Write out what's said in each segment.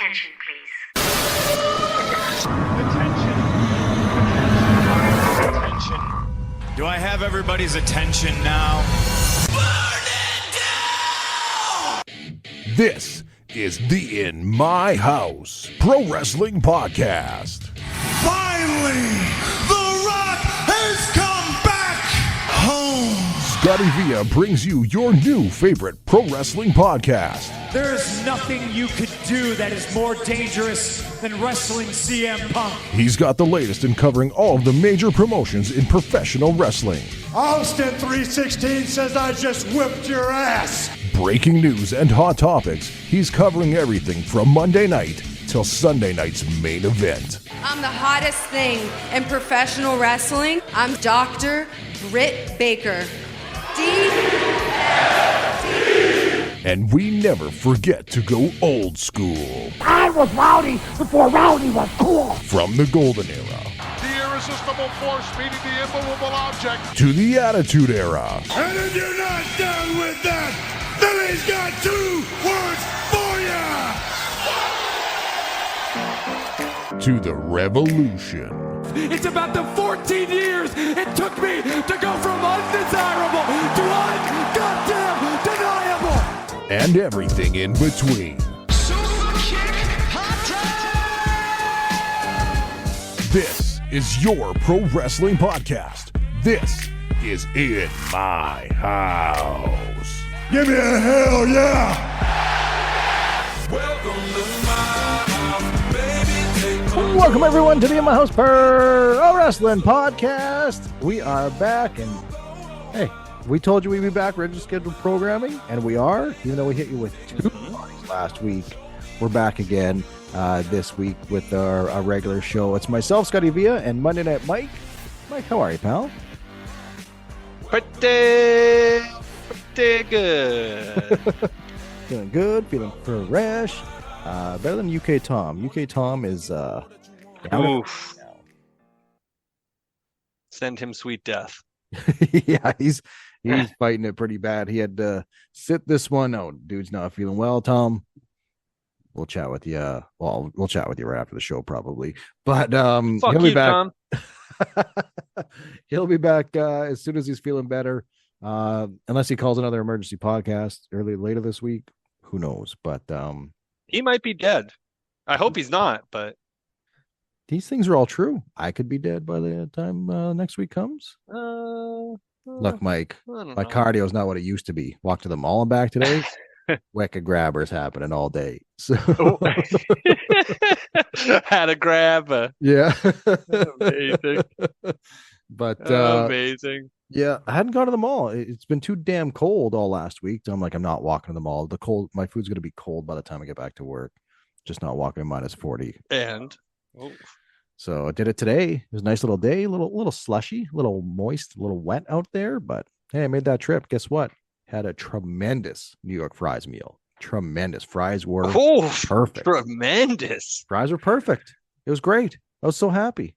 Attention, please. Attention. Do I have everybody's attention now? Burn it down! This is the In My House Pro Wrestling Podcast. Finally, The Rock has come back home. ScottyVia brings you your new favorite pro wrestling podcast. There's nothing you could do that is more dangerous than wrestling CM Punk. He's got the latest in covering all of the major promotions in professional wrestling. Austin 316 says I just whipped your ass. Breaking news and hot topics, he's covering everything from Monday night till Sunday night's main event. I'm the hottest thing in professional wrestling. I'm Dr. Britt Baker. And we never forget to go old school. I was rowdy before rowdy was cool. From the golden era The irresistible force meeting the immovable object. to the attitude era. And if you're not done with that, then he's got 2 words for you. To the revolution. It's about the 14 years it took me to go from undesirable to un-goddamn deniable. And everything in between. This is your pro wrestling podcast. This is In My House. Give me a hell yeah. Welcome everyone to the In My House Pro Wrestling Podcast. We are back, and hey, we told you we'd be back, ready to schedule programming, and we are. Even though we hit you with 2 parties last week, we're back again this week with our regular show. It's myself, ScottyVia, and Monday Night Mike. Mike, how are you, pal? Pretty good. Feeling good, feeling fresh. Better than UK Tom. UK Tom is Oof. Send him sweet death. yeah, he's fighting it pretty bad. He had to sit this one out. Dude's not feeling well, Tom. We'll chat with you. Well, we'll chat with you right after the show, probably. But Fuck he'll be you, back. Tom. He'll be back as soon as he's feeling better. Unless he calls another emergency podcast later this week. Who knows? But He might be dead. I hope he's not, but these things are all true. I could be dead by the time next week comes. Look, Mike, my cardio is not what it used to be. Walk to the mall and back today. Wicked grabbers happening all day. So had a grab. Yeah. Amazing. But amazing. Yeah, I hadn't gone to the mall. It's been too damn cold all last week. So I'm like, I'm not walking to the mall. My food's gonna be cold by the time I get back to work. Just not walking in -40. And so I did it today. It was a nice little day, little slushy, little moist, little wet out there. But hey, I made that trip. Guess what? Had a tremendous New York fries meal. Tremendous. Fries were perfect. Tremendous. Fries were perfect. It was great. I was so happy.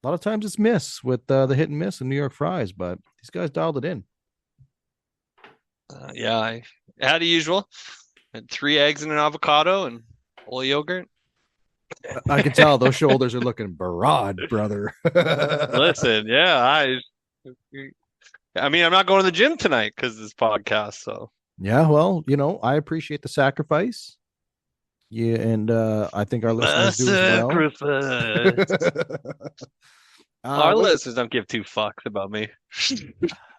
A lot of times it's miss with the hit and miss in New York fries, but these guys dialed it in. Yeah, I had the usual. Had 3 eggs and an avocado and a little yogurt. I can tell those shoulders are looking broad, brother. Listen, yeah, I mean, I'm not going to the gym tonight because of this podcast. So yeah, well, I appreciate the sacrifice. Yeah, and I think our listeners do as well. Our listeners don't give 2 fucks about me.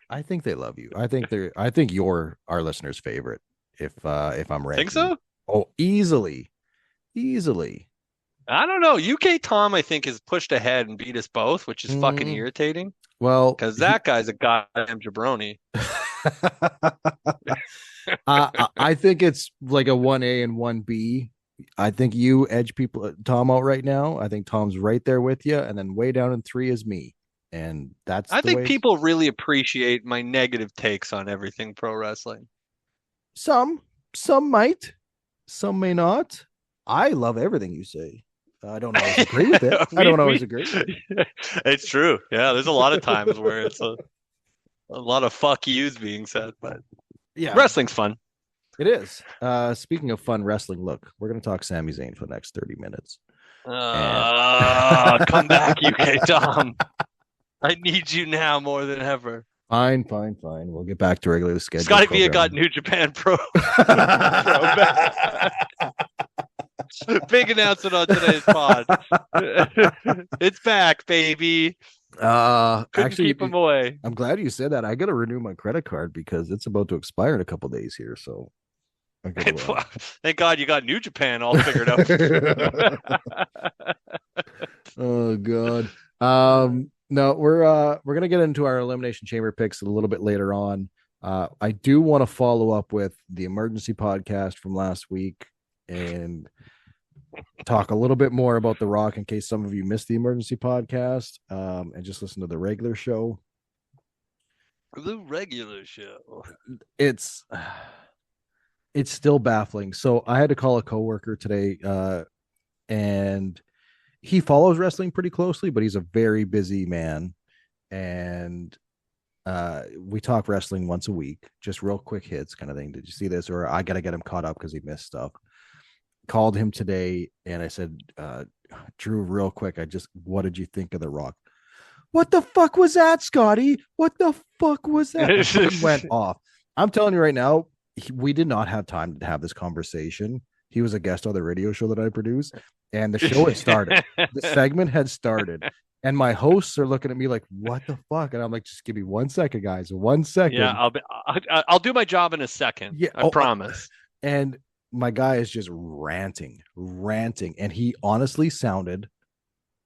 I think they love you. I think you're our listeners' favorite. If I'm right. Think so? Oh, easily. I don't know. UK Tom, I think, has pushed ahead and beat us both, which is fucking irritating. Well, because that guy's a goddamn jabroni. I think it's like a 1A and 1B. I think you edge people Tom out right now. I think Tom's right there with you, and then way down in 3 is me. And I think people really appreciate my negative takes on everything pro wrestling. Some might, some may not. I love everything you say. I don't always agree with it. I don't always agree. It's true. Yeah, there's a lot of times where it's a lot of fuck yous being said, but yeah, wrestling's fun. It is. Speaking of fun wrestling, look, we're going to talk Sami Zayn for the next 30 minutes. Come back, UK Tom. I need you now more than ever. Fine. We'll get back to regularly scheduled. ScottyVia got New Japan Pro. Big announcement on today's pod. It's back, baby. Couldn't keep him away. I'm glad you said that. I got to renew my credit card because it's about to expire in a couple days here. So, thank God you got New Japan all figured out. Oh God. No, we're gonna get into our Elimination Chamber picks a little bit later on. I do want to follow up with the emergency podcast from last week and talk a little bit more about The Rock in case some of you missed the emergency podcast and just listen to the regular show. The regular show. It's still baffling. So I had to call a coworker today, and he follows wrestling pretty closely, but he's a very busy man. And we talk wrestling once a week, just real quick hits kind of thing. Did you see this? Or I got to get him caught up because he missed stuff. Called him today and I said, Drew, real quick, what did you think of The Rock? What the fuck was that, Scotty? What the fuck was that? He went off. I'm telling you right now, we did not have time to have this conversation. He was a guest on the radio show that I produce, and the show had started. The segment had started, and my hosts are looking at me like, "What the fuck?" And I'm like, "Just give me 1 second, guys. 1 second." Yeah, I'll do my job in a second. Yeah, I promise. And my guy is just ranting, and he honestly sounded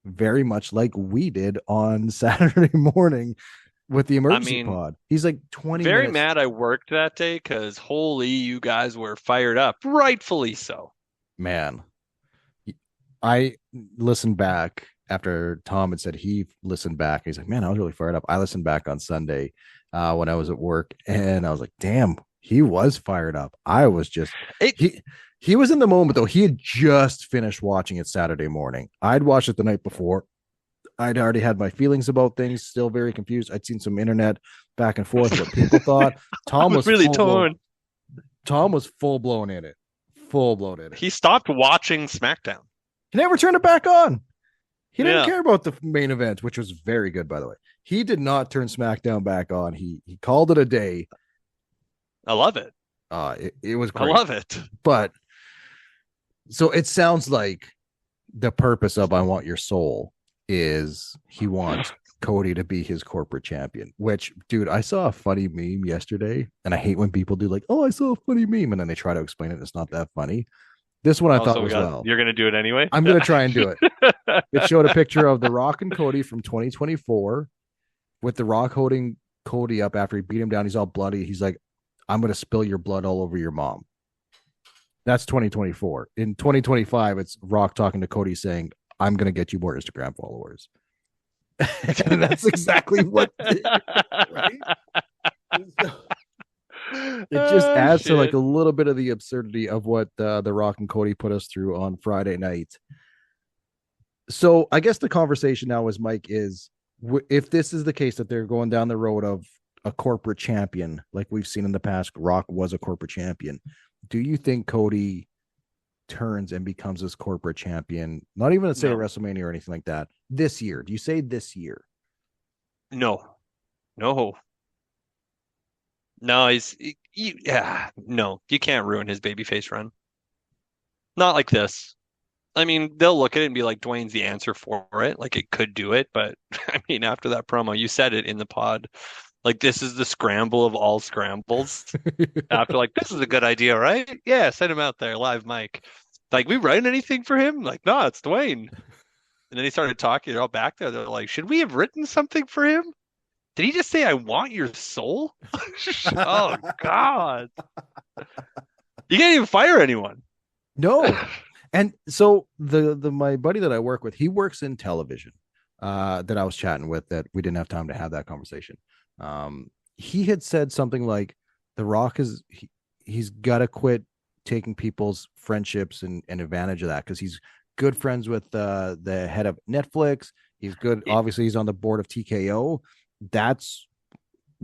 very much like we did on Saturday morning with the emergency pod. He's like 20 very minutes. Mad I worked that day because holy, you guys were fired up, rightfully so. Man, I listened back after Tom had said he listened back. He's like, man, I was really fired up. I listened back on Sunday when I was at work, and I was like, damn, he was fired up. I was just he was in the moment though. He had just finished watching it Saturday morning. I'd watched it the night before. I'd already had my feelings about things, still very confused. I'd seen some internet back and forth what people thought. Tom was really torn. Tom was full blown in it. He stopped watching SmackDown. He never turned it back on. He didn't care about the main event, which was very good, by the way. He did not turn SmackDown back on. He called it a day. I love it. It was great. I love it. But so it sounds like the purpose of I Want Your Soul is he wants Cody to be his corporate champion, which, dude, I saw a funny meme yesterday, and I hate when people do like, oh, I saw a funny meme, and then they try to explain it. It's not that funny. This one I thought was You're going to do it anyway? I'm going to try and do it. It showed a picture of The Rock and Cody from 2024 with The Rock holding Cody up after he beat him down. He's all bloody. He's like, I'm going to spill your blood all over your mom. That's 2024. In 2025, it's Rock talking to Cody saying, I'm going to get you more Instagram followers. And that's exactly what right? It just adds to like a little bit of the absurdity of what the Rock and Cody put us through on Friday night. So I guess the conversation now is, Mike, is if this is the case that they're going down the road of a corporate champion, like we've seen in the past, Rock was a corporate champion. Do you think Cody turns and becomes this corporate champion? Not even at say at WrestleMania or anything like that. This year. Do you say this year? No, you can't ruin his babyface run. Not like this. I mean, they'll look at it and be like, Dwayne's the answer for it. Like, it could do it. But I mean, after that promo, you said it in the pod. Like, this is the scramble of all scrambles. After, like, this is a good idea, right? Yeah, send him out there, live mic. Like, we write anything for him? Like, no, it's Dwayne. And then he started talking. They're all back there. They're like, should we have written something for him? Did he just say, I want your soul? Oh, God. You can't even fire anyone. No. And so my buddy that I work with, he works in television that I was chatting with that we didn't have time to have that conversation. He had said something like The Rock he's got to quit taking people's friendships and advantage of that because he's good friends with the head of Netflix. He's good. Obviously, he's on the board of TKO. That's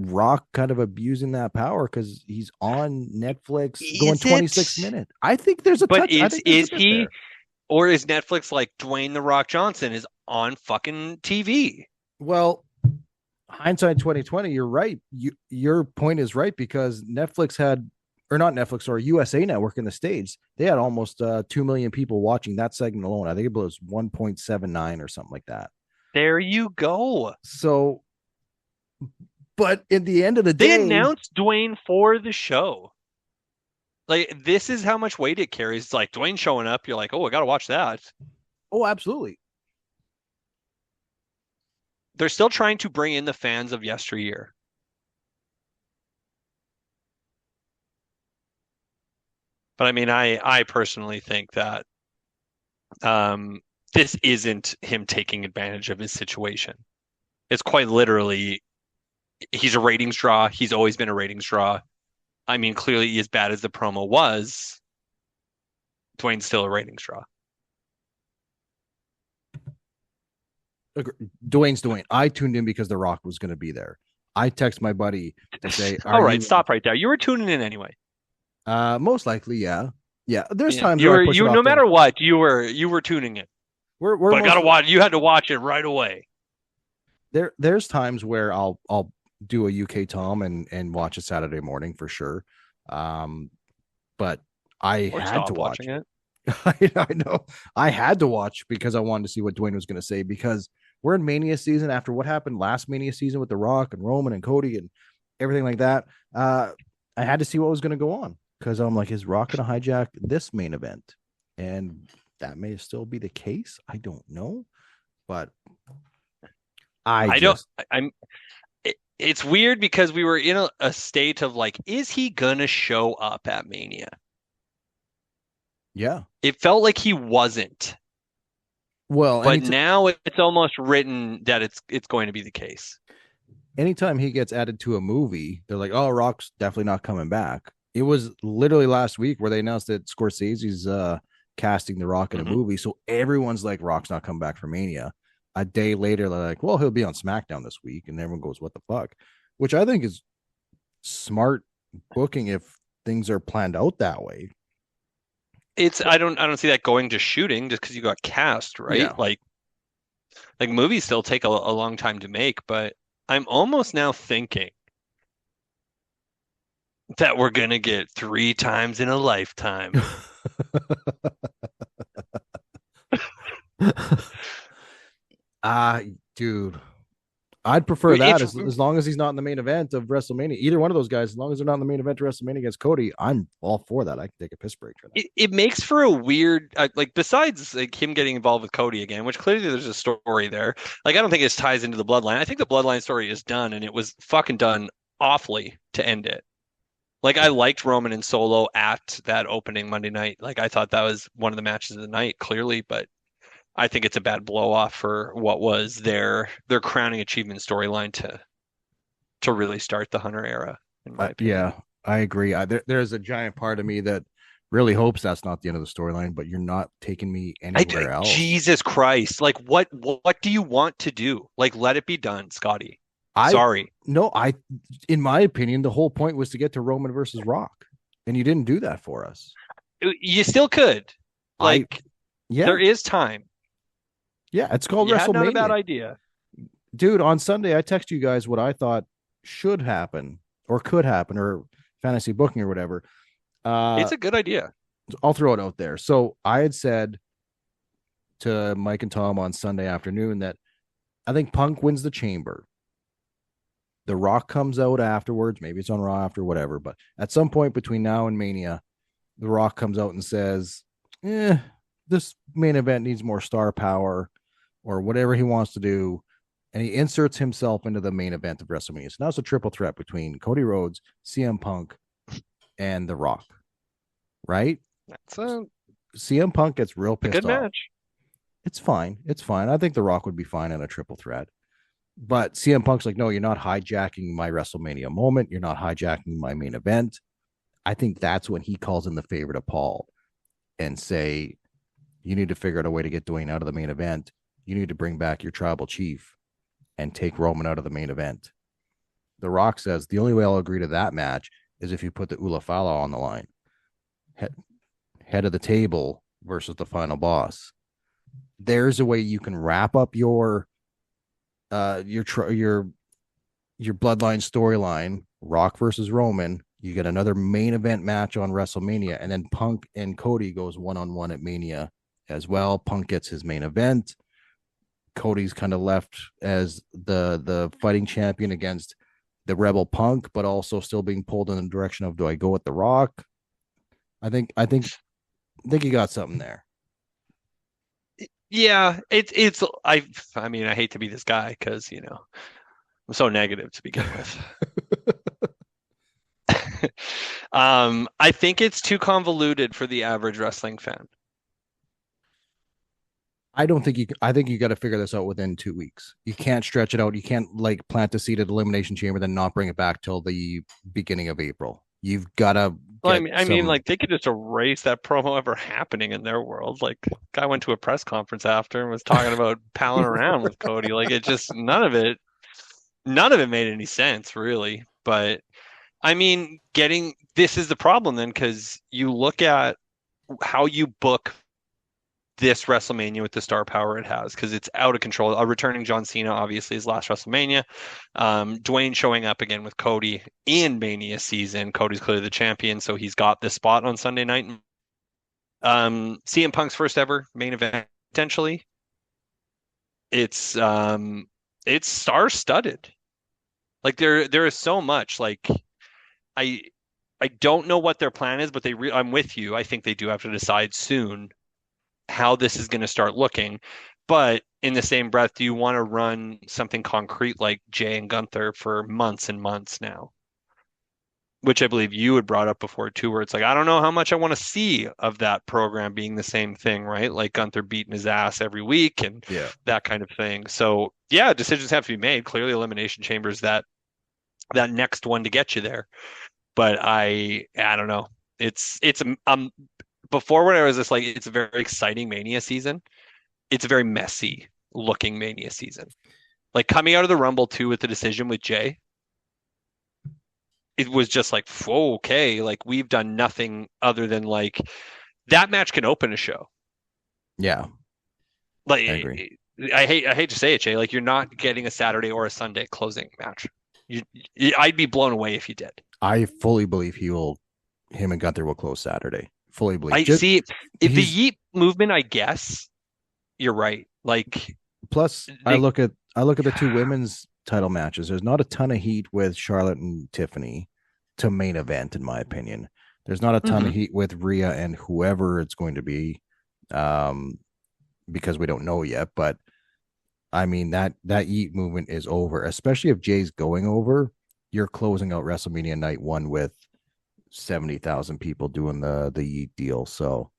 Rock kind of abusing that power because he's on Netflix going Is 26 it? minutes. I think there's a But touch. I think there's is a bit he, there. or is Netflix like Dwayne the Rock Johnson is on fucking TV? Well, hindsight 2020, you're right. Your point is right because Netflix had, or not Netflix, or USA Network in the States, they had almost 2 million people watching that segment alone. I think it was 1.79 or something like that. There you go. So, but at the end of the They day, announced Dwayne for the show. Like, this is how much weight it carries. It's like Dwayne showing up. You're like, oh, I got to watch that. oh, absolutely. They're still trying to bring in the fans of yesteryear. But I mean, I personally think that this isn't him taking advantage of his situation. It's quite literally, he's a ratings draw. He's always been a ratings draw. I mean, clearly, as bad as the promo was, Dwayne's still a ratings draw. Dwayne's Dwayne. I tuned in because The Rock was going to be there. I text my buddy to say, All right, stop right there. You were tuning in anyway. Most likely, yeah. Yeah. There's Yeah. times You where were I push it you off no to- matter what, you were tuning in. We're But I gotta mostly- watch. You had to watch it right away. There's times where I'll do a UK Tom and watch it Saturday morning for sure. But I Or had stop to watch watching it. I know I had to watch because I wanted to see what Dwayne was going to say because we're in Mania season after what happened last Mania season with The Rock and Roman and Cody and everything like that. I had to see what was going to go on because I'm like, is Rock going to hijack this main event? And that may still be the case. I don't know, but It's weird because we were in a state of like, is he gonna show up at Mania? Yeah. It felt like he wasn't, Well, but now it's almost written that it's going to be the case. anytime he gets added to a movie, they're like, "Oh, Rock's definitely not coming back." It was literally last week where they announced that Scorsese's casting The Rock in a movie, so everyone's like, "Rock's not coming back for Mania." A day later, they're like, "Well, he'll be on SmackDown this week," and everyone goes, "What the fuck?" Which I think is smart booking if things are planned out that way. I don't see that going to shooting just because you got cast, right? Yeah. Like movies still take a long time to make, but I'm almost now thinking that we're gonna get 3 times in a lifetime. Dude, I'd prefer that It's- as long as he's not in the main event of WrestleMania. Either one of those guys, as long as they're not in the main event of WrestleMania against Cody, I'm all for that. I can take a piss break for that. It makes for a weird, like, besides like him getting involved with Cody again, which clearly there's a story there. Like, I don't think it ties into the bloodline. I think the bloodline story is done, and it was fucking done awfully to end it. Like, I liked Roman and Solo at that opening Monday night. Like, I thought that was one of the matches of the night, clearly, but I think it's a bad blow off for what was their crowning achievement storyline to really start the Hunter era, in my opinion. Yeah, I agree. There's a giant part of me that really hopes that's not the end of the storyline, but you're not taking me anywhere else. Jesus Christ. Like, what do you want to do? Like, let it be done, Scotty. Sorry. No, in my opinion, the whole point was to get to Roman versus Rock, and you didn't do that for us. You still could. Like, Yeah, there is time. yeah, it's called You had not a WrestleMania. bad idea. Dude, on Sunday, I text you guys what I thought should happen or could happen or fantasy booking or whatever. It's a good idea. I'll throw it out there. So I had said to Mike and Tom on Sunday afternoon that I think Punk wins the Chamber. The Rock comes out afterwards. Maybe it's on Raw after, whatever. But at some point between now and Mania, The Rock comes out and says, this main event needs more star power or whatever he wants to do. And he inserts himself into the main event of WrestleMania. So now it's a triple threat between Cody Rhodes, CM Punk, and The Rock. Right? That's a CM Punk gets real pissed good off. match. It's fine. It's fine. I think The Rock would be fine in a triple threat. But CM Punk's like, no, you're not hijacking my WrestleMania moment. You're not hijacking my main event. I think that's when he calls in the favor to Paul and say, you need to figure out a way to get Dwayne out of the main event. You need to bring back your tribal chief and take Roman out of the main event. The Rock says the only way I'll agree to that match is if you put the Ulafala on the line, head of the table versus the final boss. There's a way you can wrap up your bloodline storyline, Rock versus Roman. You get another main event match on WrestleMania, and then Punk and Cody goes one-on-one at Mania as well. Punk gets his main event. Cody's kind of left as the fighting champion against the Rebel Punk, but also still being pulled in the direction of, do I go with The Rock? I think you got something there. Yeah, I mean, I hate to be this guy because, I'm so negative to begin with. I think it's too convoluted for the average wrestling fan. I think you got to figure this out within 2 weeks. You can't stretch it out. You can't plant the seed at Elimination Chamber, then not bring it back till the beginning of April. You've got to. Well, I mean, they could just erase that promo ever happening in their world. Like, guy went to a press conference after and was talking about palling around with Cody. Like, it just none of it made any sense, really. But I mean, this is the problem then, because you look at how you book this WrestleMania with the star power it has, because it's out of control. Returning John Cena, obviously, his last WrestleMania. Dwayne showing up again with Cody in Mania season. Cody's clearly the champion, so he's got this spot on Sunday night. CM Punk's first ever main event, potentially. It's star-studded. Like, there is so much. Like, I don't know what their plan is, but I'm with you. I think they do have to decide soon how this is going to start looking. But in the same breath, do you want to run something concrete like Jay and Gunther for months and months now? Which I believe you had brought up before too, where it's like, I don't know how much I want to see of that program being the same thing, right? Like Gunther beating his ass every week and that kind of thing. So yeah, decisions have to be made. Clearly Elimination Chamber is that next one to get you there. But I don't know. It's before, when I was just like, it's a very exciting Mania season. It's a very messy looking Mania season. Like, coming out of the Rumble 2 with the decision with Jay, it was just like, whoa, okay, like, we've done nothing other than, like, that match can open a show. Yeah. Like, I agree. I hate to say it, Jay, like, you're not getting a Saturday or a Sunday closing match. I'd be blown away if you did. I fully believe him and Gunther will close Saturday. Fully believe. I see if the Yeet movement, I guess you're right. Like, plus I look at the two women's title matches. There's not a ton of heat with Charlotte and Tiffany to main event, in my opinion. There's not a ton of heat with Rhea and whoever it's going to be, because we don't know yet. But I mean, that Yeet movement is over, especially if Jay's going over. You're closing out WrestleMania night 1 with 70,000 people doing the Yeet deal. So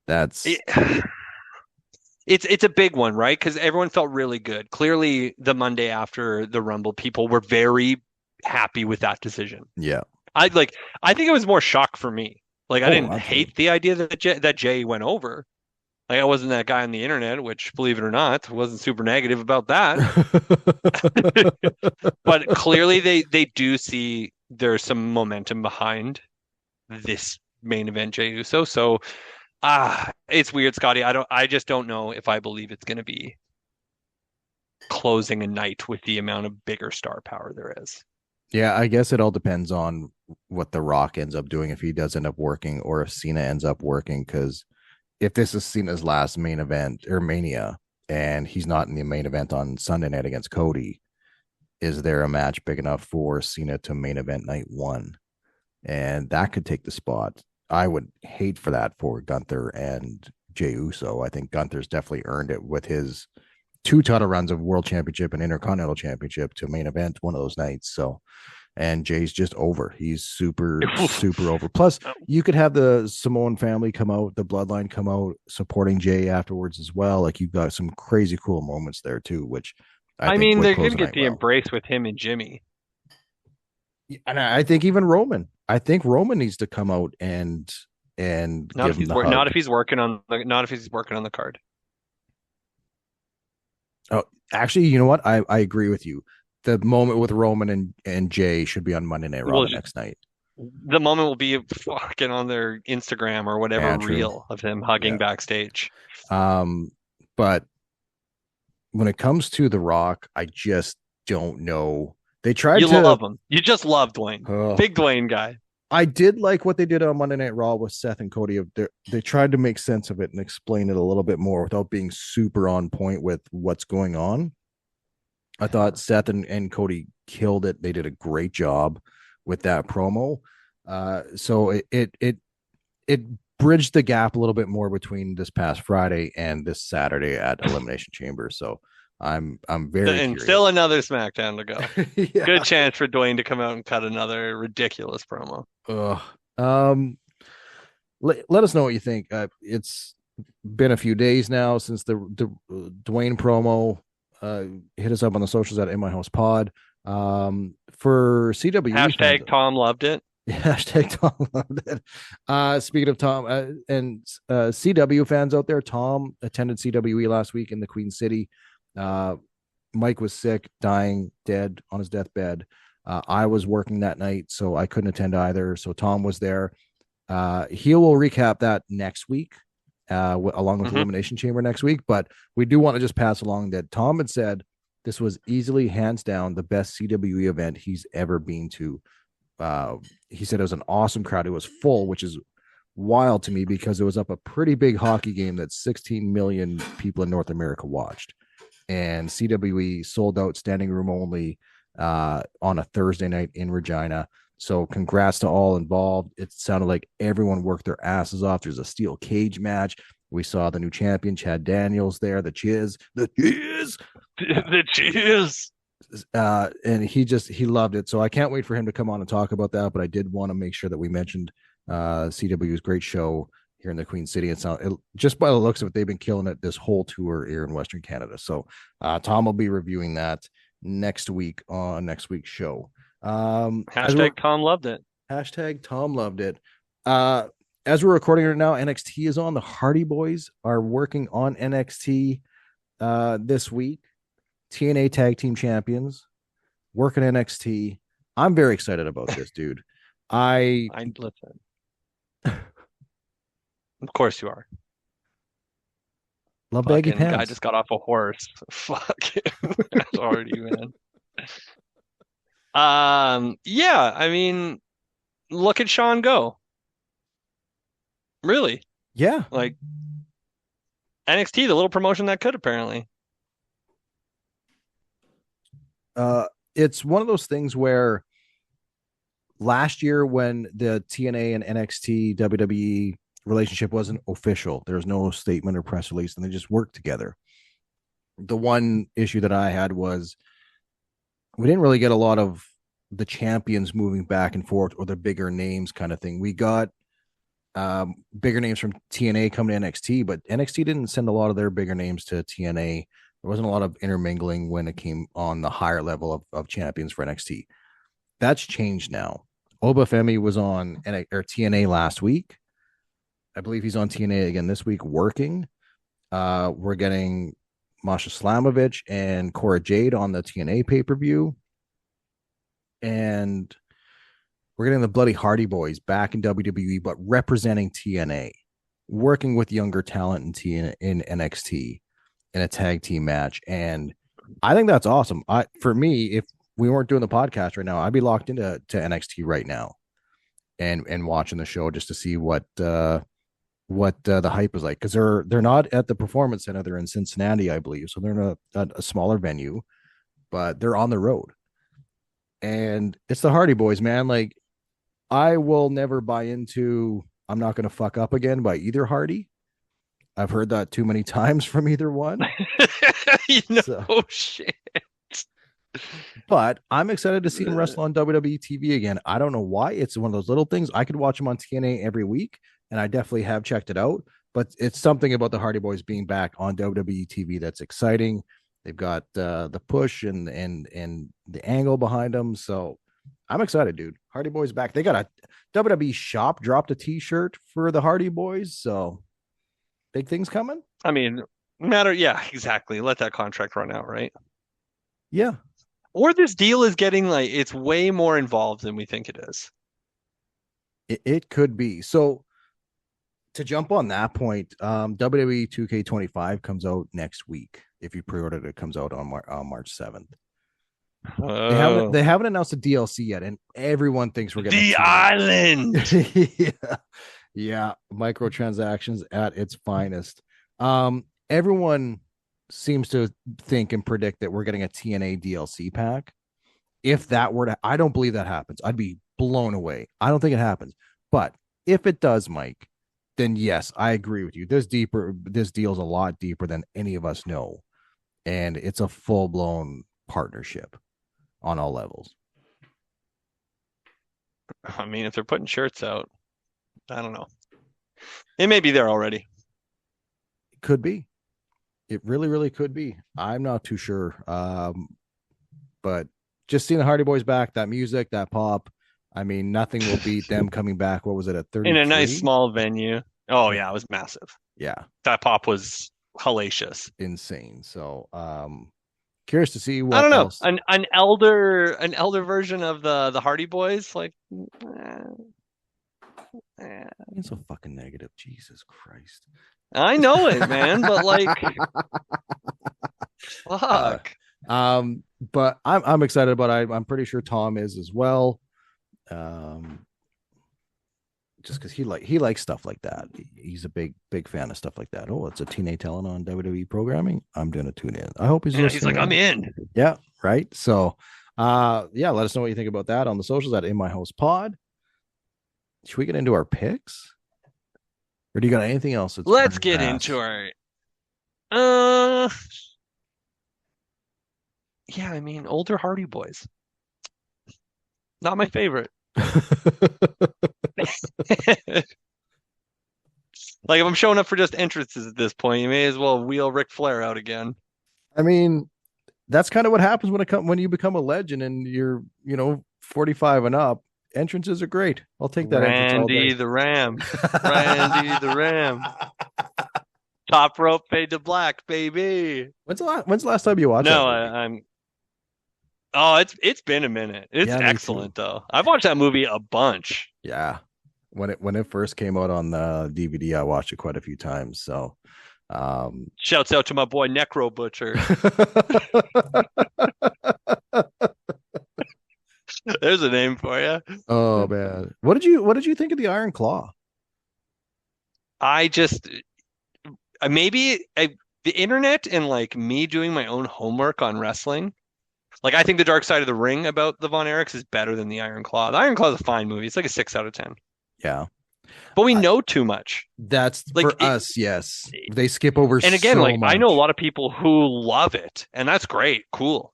it's a big one, right? Because everyone felt really good. Clearly, the Monday after the Rumble, people were very happy with that decision. Yeah, I think it was more shock for me. Like, I didn't hate the idea that Jay went over. Like, I wasn't that guy on the internet, which, believe it or not, wasn't super negative about that. But clearly, they do see there's some momentum behind this main event, Jey Uso. So, it's weird, Scotty. I just don't know if I believe it's going to be closing a night with the amount of bigger star power there is. Yeah, I guess it all depends on what The Rock ends up doing, if he does end up working or if Cena ends up working. Because if this is Cena's last main event or Mania and he's not in the main event on Sunday night against Cody, is there a match big enough for Cena to main event night 1? And that could take the spot. I would hate for that for Gunther and Jey Uso. I think Gunther's definitely earned it with his 2 title runs of World Championship and Intercontinental Championship to main event one of those nights. So, and Jay's just over. He's super over. Plus, you could have the Samoan family come out, the Bloodline come out supporting Jay afterwards as well. Like, you've got some crazy cool moments there too, which I mean, they're going to get the embrace with him and Jimmy. And I think even Roman. I think Roman needs to come out and not if he's working on the card. Oh, actually, you know what? I agree with you. the moment with Roman and Jay should be on Monday Night Raw Well, the next night. the moment will be fucking on their Instagram or whatever Yeah, true. reel of him hugging backstage. But when it comes to The Rock, I just don't know. They tried You to love him. You just love Dwayne. Oh. Big Dwayne guy. I did like what they did on Monday Night Raw with Seth and Cody. They tried to make sense of it and explain it a little bit more without being super on point with what's going on. I thought Seth and Cody killed it. They did a great job with that promo. So it bridged the gap a little bit more between this past Friday and this Saturday at Elimination Chamber. So I'm very And curious. still another SmackDown to go. Yeah. Good chance for Dwayne to come out and cut another ridiculous promo. Let us know what you think. It's been a few days now since the Dwayne promo. Hit us up on the socials at In My House Pod. For CW Hashtag Tom loved it. Hashtag Tom loved it. Speaking of Tom and CW fans out there, Tom attended CWE last week in the Queen City. Mike was sick, dying, dead on his deathbed. I was working that night, so I couldn't attend either. So Tom was there. He will recap that next week, along with Elimination Chamber next week. But we do want to just pass along that Tom had said this was easily, hands down, the best CWE event he's ever been to. He said it was an awesome crowd. It was full, which is wild to me because it was up a pretty big hockey game that 16 million people in North America watched. And CWE sold out, standing room only, on a Thursday night in Regina. So congrats to all involved. It sounded like everyone worked their asses off. There's a steel cage match. We saw the new champion, Chad Daniels, there, the Chiz. And he loved it. So I can't wait for him to come on and talk about that. But I did want to make sure that we mentioned CW's great show here in the Queen City. Just by the looks of it, they've been killing it this whole tour here in Western Canada. So Tom will be reviewing that next week on next week's show. Hashtag Tom loved it. Hashtag Tom loved it. As we're recording right now, NXT is on. The Hardy Boys are working on NXT this week. TNA Tag Team Champions working NXT. I'm very excited about this, dude. I listen. Of course you are. Love baggy pants. Guy just got off a horse. Fuck. That's already, man. Yeah, I mean, look at Sean go. Really? Yeah. Like NXT, the little promotion that could, apparently. It's one of those things where last year when the TNA and NXT WWE relationship wasn't official, there was no statement or press release, and they just worked together. The one issue that I had was we didn't really get a lot of the champions moving back and forth or the bigger names kind of thing. We got bigger names from TNA coming to NXT, but NXT didn't send a lot of their bigger names to TNA. There wasn't a lot of intermingling when it came on the higher level of champions for NXT. That's changed now. Oba Femi was on TNA last week. I believe he's on TNA again this week working. We're getting Masha Slamovich and Cora Jade on the TNA pay-per-view. And we're getting the Bloody Hardy Boys back in WWE, but representing TNA, working with younger talent in NXT in a tag team match. And I think that's awesome. For me, if we weren't doing the podcast right now, I'd be locked into NXT right now and watching the show just to see what the hype is like, because they're not at the Performance Center. They're in Cincinnati, I believe. So they're in a smaller venue, but they're on the road. And it's the Hardy Boys, man. Like, I will never buy into I'm not going to fuck up again by either Hardy. I've heard that too many times from either one. Shit. But I'm excited to see him wrestle on WWE TV again. I don't know why. It's one of those little things. I could watch him on TNA every week, and I definitely have checked it out. But it's something about the Hardy Boys being back on WWE TV that's exciting. They've got the push and the angle behind them. So I'm excited, dude. Hardy Boys back. They got a WWE shop dropped a t-shirt for the Hardy Boys. So big things coming. I mean, yeah, exactly. Let that contract run out, right? Yeah. Or this deal is getting like it's way more involved than we think it is. It could be. So to jump on that point, WWE 2K25 comes out next week. If you pre-ordered it, comes out on March 7th. They haven't announced a DLC yet, and everyone thinks we're getting the island. yeah, microtransactions at its finest. Everyone seems to think and predict that we're getting a TNA DLC pack. If that were to, I don't believe that happens. I'd be blown away. I don't think it happens. But if it does, Mike, then yes, I agree with you. This deal's a lot deeper than any of us know. And it's a full-blown partnership on all levels. I mean, if they're putting shirts out, I don't know. It may be there already. It could be. It really, really could be. I'm not too sure. But just seeing the Hardy Boys back, that music, that pop, I mean, nothing will beat them coming back. What was it, at 30? In a nice small venue. Oh, yeah, it was massive. Yeah. That pop was hellacious. Insane. So, curious to see what I don't know. else. An elder version of the Hardy Boys, like It's so fucking negative. Jesus Christ. I know it, man, but like fuck. But I'm excited about it. I'm pretty sure Tom is as well. Just because he likes stuff like that. He's a big fan of stuff like that. Oh, it's a TNA talent on WWE programming. I'm gonna tune in. I hope he's like, I'm in. Yeah, right. So yeah, let us know what you think about that on the socials at In My House Pod. Should we get into our picks? Or do you got anything else? Let's get into our yeah, I mean, older Hardy Boys. Not my favorite. Like, if I'm showing up for just entrances at this point, you may as well wheel Ric Flair out again. I mean, that's kind of what happens when you become a legend and you're 45 and up. Entrances are great. I'll take that. Randy the Ram. Randy the Ram. Top rope fade to black, baby. When's the last time you watched No, that I'm Oh, it's been a minute. It's excellent though. I've watched that movie a bunch. Yeah. When it first came out on the DVD, I watched it quite a few times. So shouts out to my boy Necro Butcher. There's a name for you. Oh man. What did you think of the Iron Claw? I just the internet and like me doing my own homework on wrestling. Like, I think the Dark Side of the Ring about the Von Erichs is better than the Iron Claw. The Iron Claw is a fine movie. It's like a 6 out of 10. Yeah. But we know too much. That's like for us, yes. They skip over and again, so like much. I know a lot of people who love it, and that's great. Cool.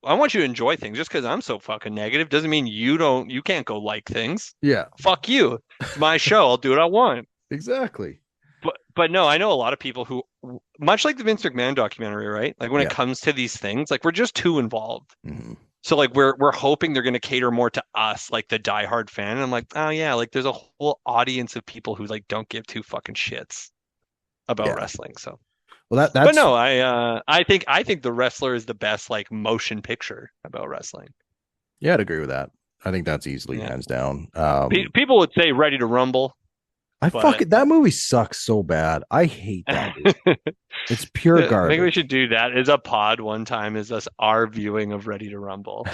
I want you to enjoy things. Just because I'm so fucking negative doesn't mean you can't go like things. Yeah. Fuck you. It's my show. I'll do what I want. Exactly. But no, I know a lot of people who, much like the Vince McMahon documentary, right? Like when it comes to these things, like we're just too involved. Mm-hmm. So like we're hoping they're going to cater more to us, like the diehard fan. And I'm like, oh yeah, like there's a whole audience of people who like don't give two fucking shits about wrestling. So, well, that's. But no, I think The Wrestler is the best like motion picture about wrestling. Yeah, I'd agree with that. I think that's easily hands down. People would say Ready to Rumble. That movie sucks so bad. I hate that movie. It's pure garbage. I think we should do that as a pod one time, is us our viewing of Ready to Rumble.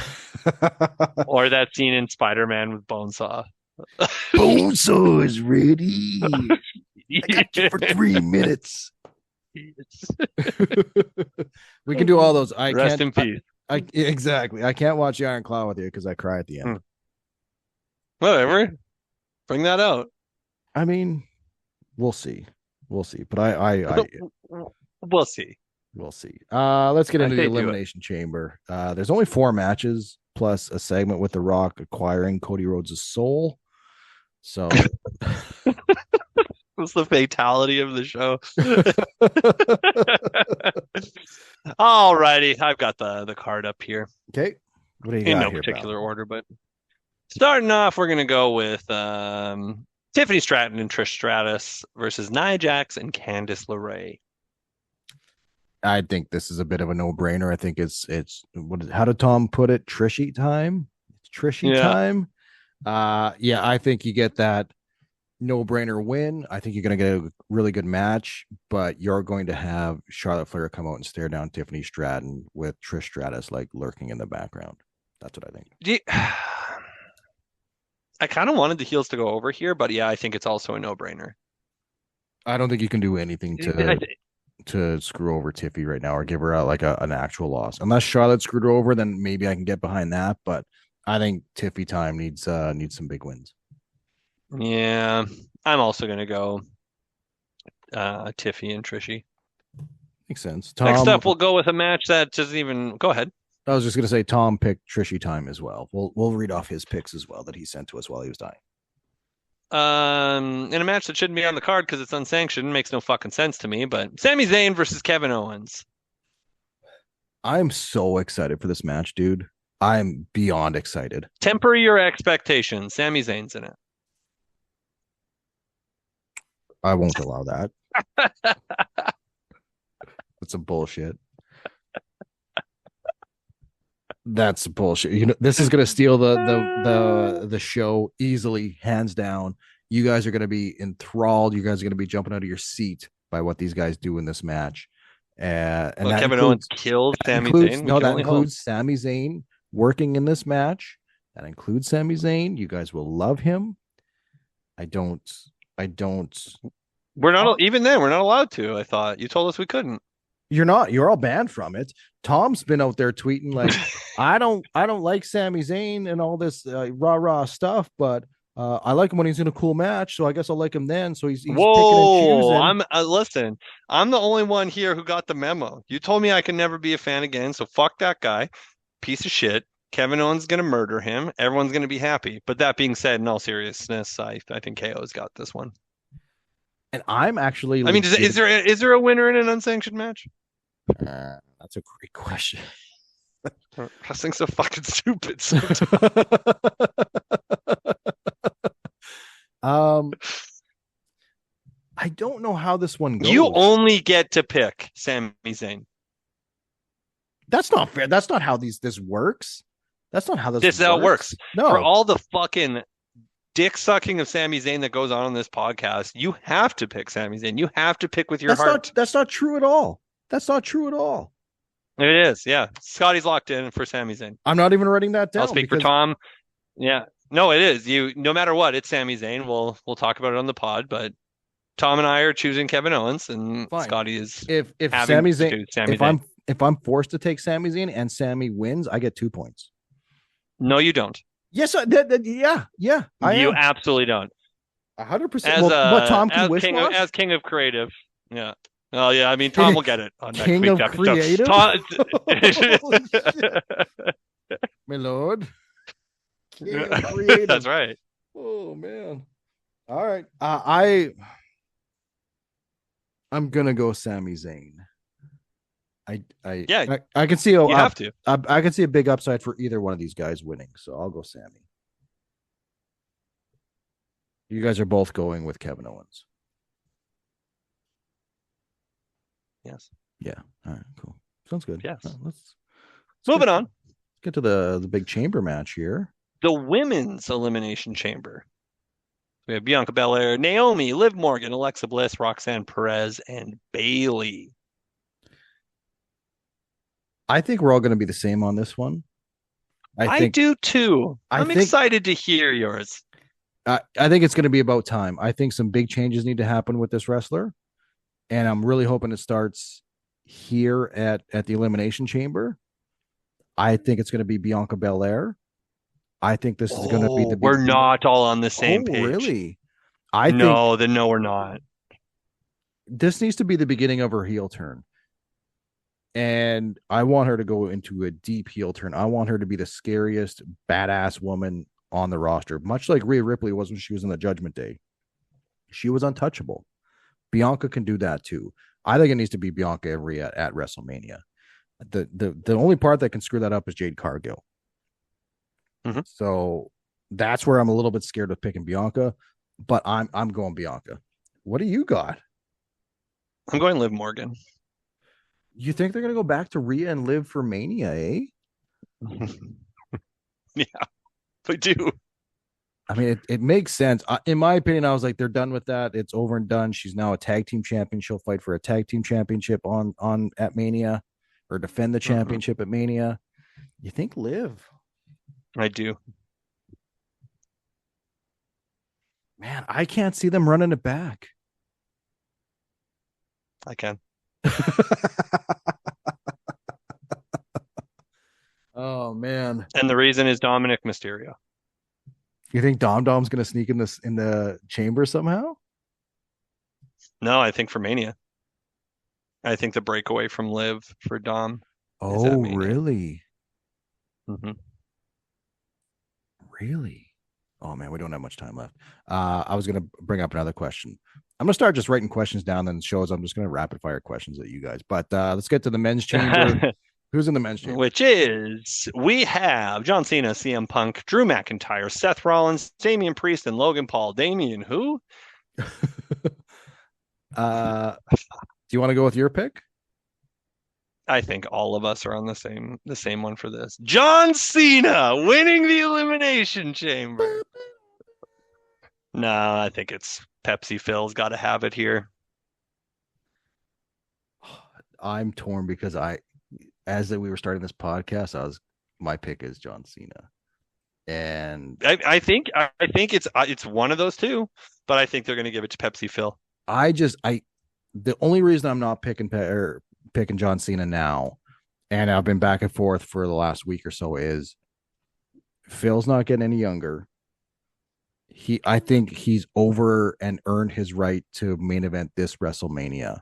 Or that scene in Spider-Man with Bonesaw. Bonesaw is ready. I got you for 3 minutes. We can do all those. Rest in peace. Exactly. I can't watch the Iron Claw with you because I cry at the end. Whatever. Bring that out. I mean, we'll see. But I we'll see. Let's get into the Elimination Chamber. There's only 4 matches plus a segment with The Rock acquiring Cody Rhodes' soul. So what's the fatality of the show? Alrighty, I've got the card up here. Okay. What do you got in no here, particular order, but starting off, we're gonna go with Tiffany Stratton and Trish Stratus versus Nia Jax and Candice LeRae. I think this is a bit of a no-brainer. I think it's how did Tom put it? Trishy time. It's Trishy time. Yeah, I think you get that no-brainer win. I think you're going to get a really good match, but you're going to have Charlotte Flair come out and stare down Tiffany Stratton with Trish Stratus like lurking in the background. That's what I think. I kind of wanted the heels to go over here, but yeah, I think it's also a no-brainer. I don't think you can do anything to screw over Tiffy right now or give her an actual loss. Unless Charlotte screwed her over, then maybe I can get behind that. But I think Tiffy time needs some big wins. Yeah, I'm also gonna go Tiffy and Trishy. Makes sense. Next up, we'll go with a match that doesn't even go ahead. I was just gonna say Tom picked Trishy time as well. We'll read off his picks as well that he sent to us while he was dying. In a match that shouldn't be on the card because it's unsanctioned, makes no fucking sense to me. But Sami Zayn versus Kevin Owens. I'm so excited for this match, dude. I'm beyond excited. Temper your expectations. Sami Zayn's in it. I won't allow that. That's some bullshit. That's bullshit. You know, this is gonna steal the show easily, hands down. You guys are gonna be enthralled. You guys are gonna be jumping out of your seat by what these guys do in this match. And Kevin Owens kills Sami Zayn. No, that includes Sami Zayn working in this match. That includes Sami Zayn. You guys will love him. I don't. We're not even then. We're not allowed to. I thought you told us we couldn't. You're not. You're all banned from it. Tom's been out there tweeting like, I don't like Sami Zayn and all this rah stuff, but I like him when he's in a cool match. So I guess I'll like him then. So he's picking and choosing. Listen. I'm the only one here who got the memo. You told me I can never be a fan again. So fuck that guy, piece of shit. Kevin Owens is gonna murder him. Everyone's gonna be happy. But that being said, in all seriousness, I think KO's got this one. And I'm actually. I mean, is there a winner in an unsanctioned match? That's a great question. Wrestling's so fucking stupid. I don't know how this one goes. You only get to pick Sami Zayn. That's not fair. That's not how this works. That's not how this is how it works. No. For all the fucking dick sucking of Sami Zayn that goes on this podcast, you have to pick Sami Zayn. You have to pick with your heart. That's not true at all. That's not true at all. It is, yeah. Scotty's locked in for Sami Zayn. I'm not even writing that down. I'll speak for Tom. Yeah. No, it is. No matter what, it's Sami Zayn. We'll talk about it on the pod, but Tom and I are choosing Kevin Owens, and fine. Scotty is if Sami Zayn. If I'm forced to take Sami Zayn and Sami wins, I get 2 points. No, you don't. Yes, yeah. You absolutely don't. 100%. What Tom can wish for? As king of creative, yeah. Oh yeah, I mean Tom will get it on next king week's of creative. My lord. King of creative. That's right. Oh man. All right. I'm gonna go Sami Zayn. I can see you have to. I can see a big upside for either one of these guys winning, so I'll go Sami. You guys are both going with Kevin Owens. Yes. Yeah. All right. Cool. Sounds good. Yes. Let's moving on. Let's get to the big chamber match here. The women's elimination chamber. We have Bianca Belair, Naomi, Liv Morgan, Alexa Bliss, Roxanne Perez, and Bayley. I think we're all going to be the same on this one. I do too. I'm excited to hear yours. I think it's going to be about time. I think some big changes need to happen with this wrestler. And I'm really hoping it starts here at the Elimination Chamber. I think it's going to be Bianca Belair. I think this is going to be the. We're not all on the same page. Really? No, we're not. This needs to be the beginning of her heel turn. And I want her to go into a deep heel turn. I want her to be the scariest, badass woman on the roster, much like Rhea Ripley was when she was in the Judgment Day. She was untouchable. Bianca can do that too. I think it needs to be Bianca and Rhea at WrestleMania. The only part that can screw that up is Jade Cargill. Mm-hmm. So that's where I'm a little bit scared of picking Bianca, but I'm going Bianca. What do you got? I'm going Liv Morgan. You think they're going to go back to Rhea and Liv for Mania, eh? Yeah, I do. I mean, it makes sense. In my opinion, I was like, they're done with that. It's over and done. She's now a tag team champion. She'll fight for a tag team championship on at Mania, or defend the championship at Mania. You think Liv? I do. Man, I can't see them running it back. I can. Oh man! And the reason is Dominic Mysterio. You think Dom's going to sneak in the chamber somehow? No, I think for Mania. I think the breakaway from Liv for Dom. Oh, really? Mm-hmm. Really? Oh man, we don't have much time left. I was going to bring up another question. I'm going to start just writing questions down and shows. I'm just going to rapid fire questions at you guys. But let's get to the men's chamber. Who's in the men's chamber? Which is, we have John Cena, CM Punk, Drew McIntyre, Seth Rollins, Damian Priest, and Logan Paul. Damian who? Do you want to go with your pick? I think all of us are on the same one for this. John Cena winning the Elimination Chamber. No, I think it's Pepsi Phil's got to have it here. I'm torn because as we were starting this podcast, my pick is John Cena, and I think it's one of those two, but I think they're going to give it to Pepsi Phil. The only reason I'm not picking John Cena now, and I've been back and forth for the last week or so, is Phil's not getting any younger. I think he's over and earned his right to main event this WrestleMania.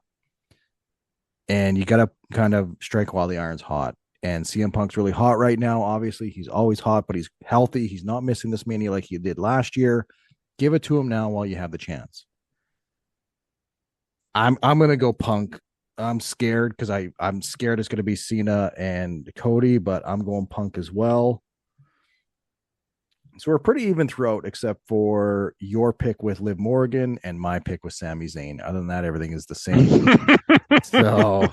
And you got to kind of strike while the iron's hot. And CM Punk's really hot right now. Obviously, he's always hot, but he's healthy. He's not missing this Mania like he did last year. Give it to him now while you have the chance. I'm going to go Punk. I'm scared because I'm scared it's going to be Cena and Cody, but I'm going Punk as well. So we're pretty even throughout, except for your pick with Liv Morgan and my pick with Sami Zayn. Other than that, everything is the same. So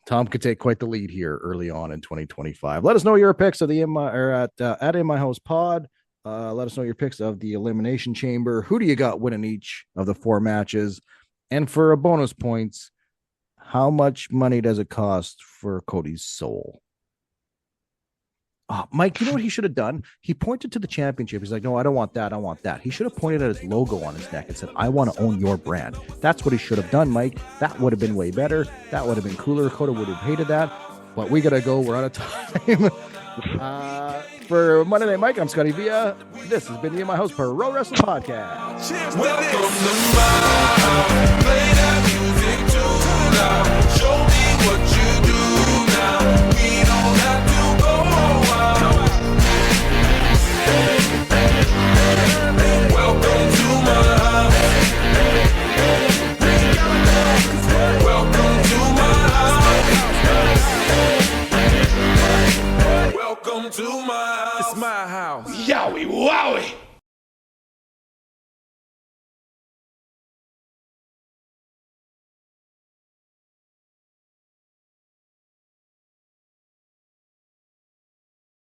Tom could take quite the lead here early on in 2025. Let us know your picks of the at In My House Pod. Let us know your picks of the Elimination Chamber. Who do you got winning each of the 4 matches? And for a bonus points, how much money does it cost for Cody's soul? Oh, Mike, you know what he should have done? He pointed to the championship. He's like, no, I don't want that. I want that. He should have pointed at his logo on his neck and said, I want to own your brand. That's what he should have done, Mike. That would have been way better. That would have been cooler. Cody would have hated that. But we got to go. We're out of time. For Monday Night Mike, I'm ScottyVia. This has been the In My House Pro Wrestling Podcast. Welcome to my house. Play that music too loud. Show me what you